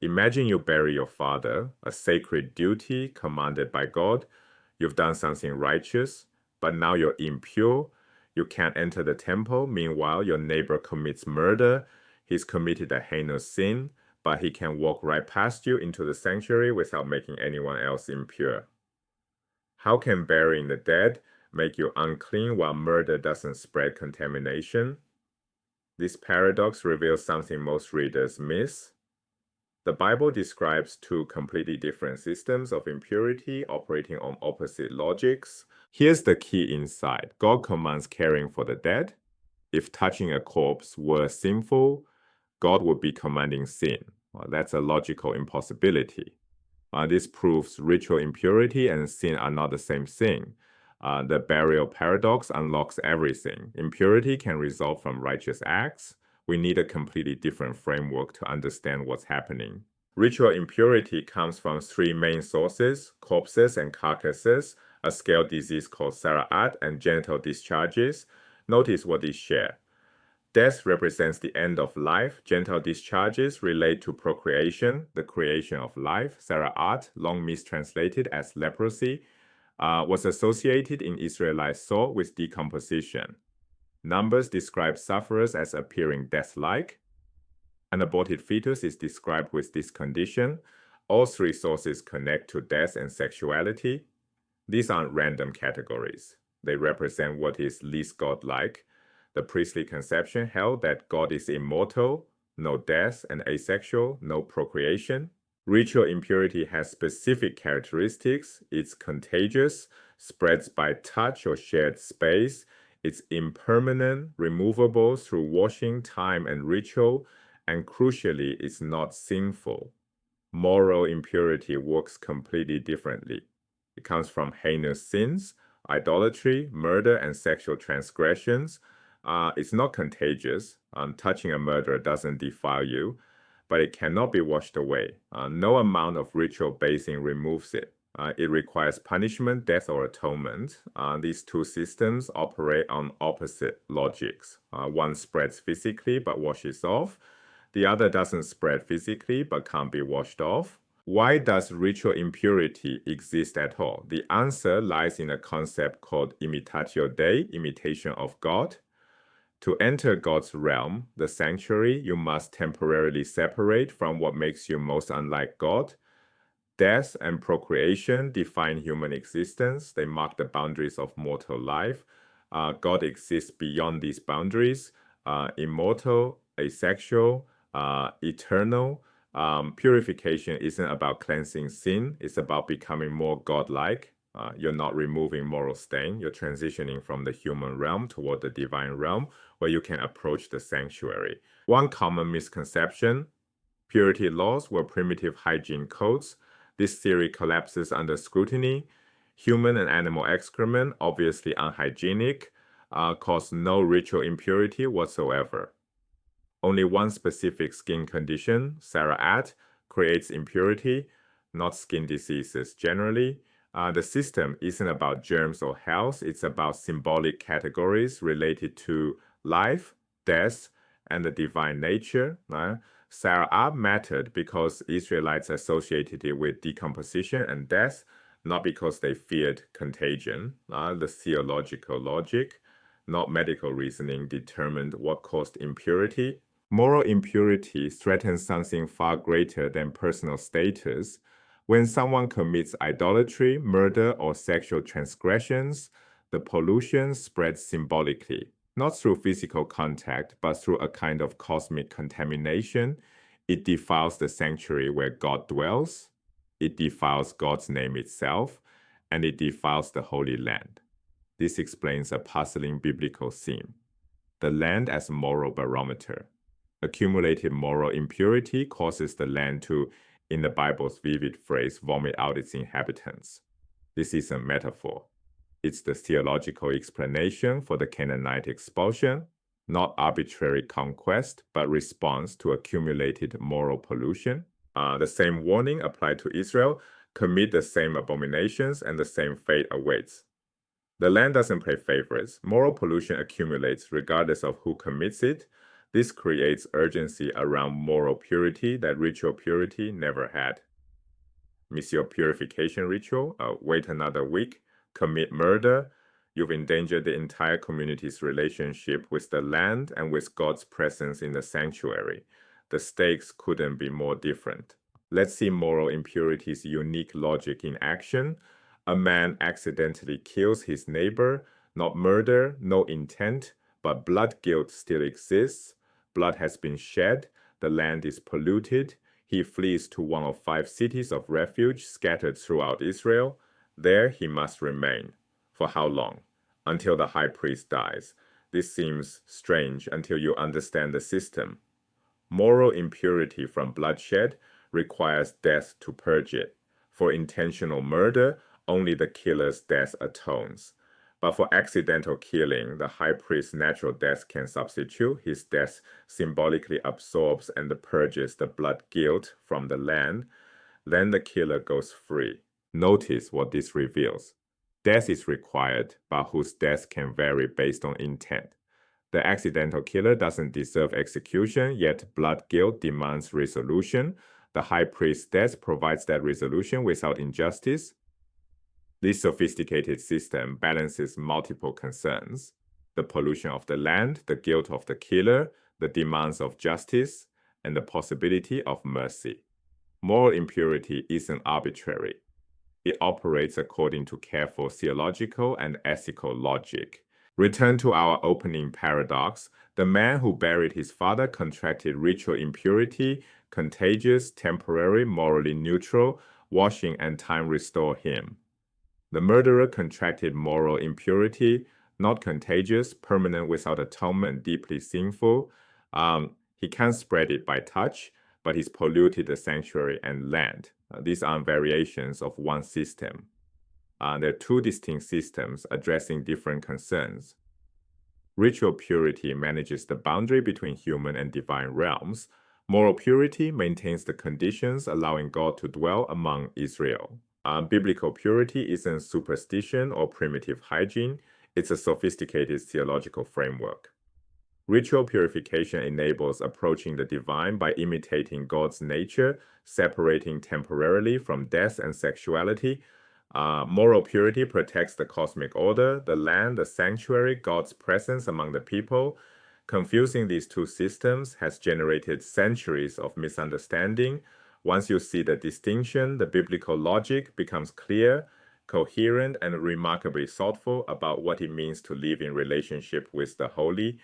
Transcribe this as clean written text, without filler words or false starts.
Imagine you bury your father, a sacred duty commanded by God. You've done something righteous, but now you're impure. You can't enter the temple. Meanwhile, your neighbor commits murder. He's committed a heinous sin, but he can walk right past you into the sanctuary without making anyone else impure. How can burying the dead make you unclean while murder doesn't spread contamination? This paradox reveals something most readers miss. The Bible describes two completely different systems of impurity operating on opposite logics. Here's the key insight. God commands caring for the dead. If touching a corpse were sinful, God would be commanding sin. Well, that's a logical impossibility. This proves ritual impurity and sin are not the same thing. The burial paradox unlocks everything. Impurity can result from righteous acts. We need a completely different framework to understand what's happening. Ritual impurity comes from three main sources: corpses and carcasses, a scale disease called Sara'at, and genital discharges. Notice what these share. Death represents the end of life. Genital discharges relate to procreation, the creation of life. Sara'at, long mistranslated as leprosy, was associated in Israelite thought with decomposition. Numbers describe sufferers as appearing death-like. An aborted fetus is described with this condition. All three sources connect to death and sexuality. These aren't random categories. They represent what is least godlike. The priestly conception held that God is immortal, no death, and asexual, no procreation. Ritual impurity has specific characteristics. It's contagious, spreads by touch or shared space. It's impermanent, removable through washing, time, and ritual. And crucially, it's not sinful. Moral impurity works completely differently. It comes from heinous sins, idolatry, murder, and sexual transgressions. It's not contagious. Touching a murderer doesn't defile you, but it cannot be washed away. No amount of ritual bathing removes it. It requires punishment, death, or atonement. These two systems operate on opposite logics. One spreads physically but washes off. The other doesn't spread physically but can't be washed off. Why does ritual impurity exist at all? The answer lies in a concept called imitatio Dei, imitation of God. To enter God's realm, the sanctuary, you must temporarily separate from what makes you most unlike God. Death and procreation define human existence. They mark the boundaries of mortal life. God exists beyond these boundaries, immortal, asexual, eternal. Purification isn't about cleansing sin. It's about becoming more godlike. You're not removing moral stain. You're transitioning from the human realm toward the divine realm where you can approach the sanctuary. One common misconception: purity laws were primitive hygiene codes. This theory collapses under scrutiny. Human and animal excrement, obviously unhygienic, cause no ritual impurity whatsoever. Only one specific skin condition, Sara'at, creates impurity, not skin diseases generally. The system isn't about germs or health. It's about symbolic categories related to life, death, and the divine nature. Sara'at mattered because Israelites associated it with decomposition and death, not because they feared contagion. The theological logic, not medical reasoning, determined what caused impurity. Moral impurity threatens something far greater than personal status. When someone commits idolatry, murder, or sexual transgressions, the pollution spreads symbolically, not through physical contact, but through a kind of cosmic contamination. It defiles the sanctuary where God dwells, it defiles God's name itself, and it defiles the Holy Land. This explains a puzzling biblical theme: the land as moral barometer. Accumulated moral impurity causes the land to, in the Bible's vivid phrase, vomit out its inhabitants. This is a metaphor. It's the theological explanation for the Canaanite expulsion, not arbitrary conquest, but response to accumulated moral pollution. The same warning applied to Israel: commit the same abominations and the same fate awaits. The land doesn't play favorites. Moral pollution accumulates regardless of who commits it. This creates urgency around moral purity that ritual purity never had. Miss your purification ritual, wait another week, commit murder, you've endangered the entire community's relationship with the land and with God's presence in the sanctuary. The stakes couldn't be more different. Let's see moral impurity's unique logic in action. A man accidentally kills his neighbor, not murder, no intent, but blood guilt still exists. Blood has been shed, the land is polluted. He flees to one of 5 cities of refuge scattered throughout Israel. There he must remain. For how long? Until the high priest dies. This seems strange until you understand the system. Moral impurity from bloodshed requires death to purge it. For intentional murder, only the killer's death atones. But for accidental killing, the high priest's natural death can substitute. His death symbolically absorbs and purges the blood guilt from the land. Then the killer goes free. Notice what this reveals. Death is required, but whose death can vary based on intent. The accidental killer doesn't deserve execution, yet blood guilt demands resolution. The high priest's death provides that resolution without injustice. This sophisticated system balances multiple concerns: the pollution of the land, the guilt of the killer, the demands of justice, and the possibility of mercy. Moral impurity isn't arbitrary. It operates according to careful theological and ethical logic. Return to our opening paradox. The man who buried his father contracted ritual impurity, contagious, temporary, morally neutral. Washing and time restore him. The murderer contracted moral impurity, not contagious, permanent without atonement, deeply sinful. He can't spread it by touch, but he's polluted the sanctuary and land. These are variations of one system. There are 2 distinct systems addressing different concerns. Ritual purity manages the boundary between human and divine realms. Moral purity maintains the conditions allowing God to dwell among Israel. Biblical purity isn't superstition or primitive hygiene. It's a sophisticated theological framework. Ritual purification enables approaching the divine by imitating God's nature, separating temporarily from death and sexuality. Moral purity protects the cosmic order, the land, the sanctuary, God's presence among the people. Confusing these 2 systems has generated centuries of misunderstanding. Once you see the distinction, the biblical logic becomes clear, coherent, and remarkably thoughtful about what it means to live in relationship with the holy.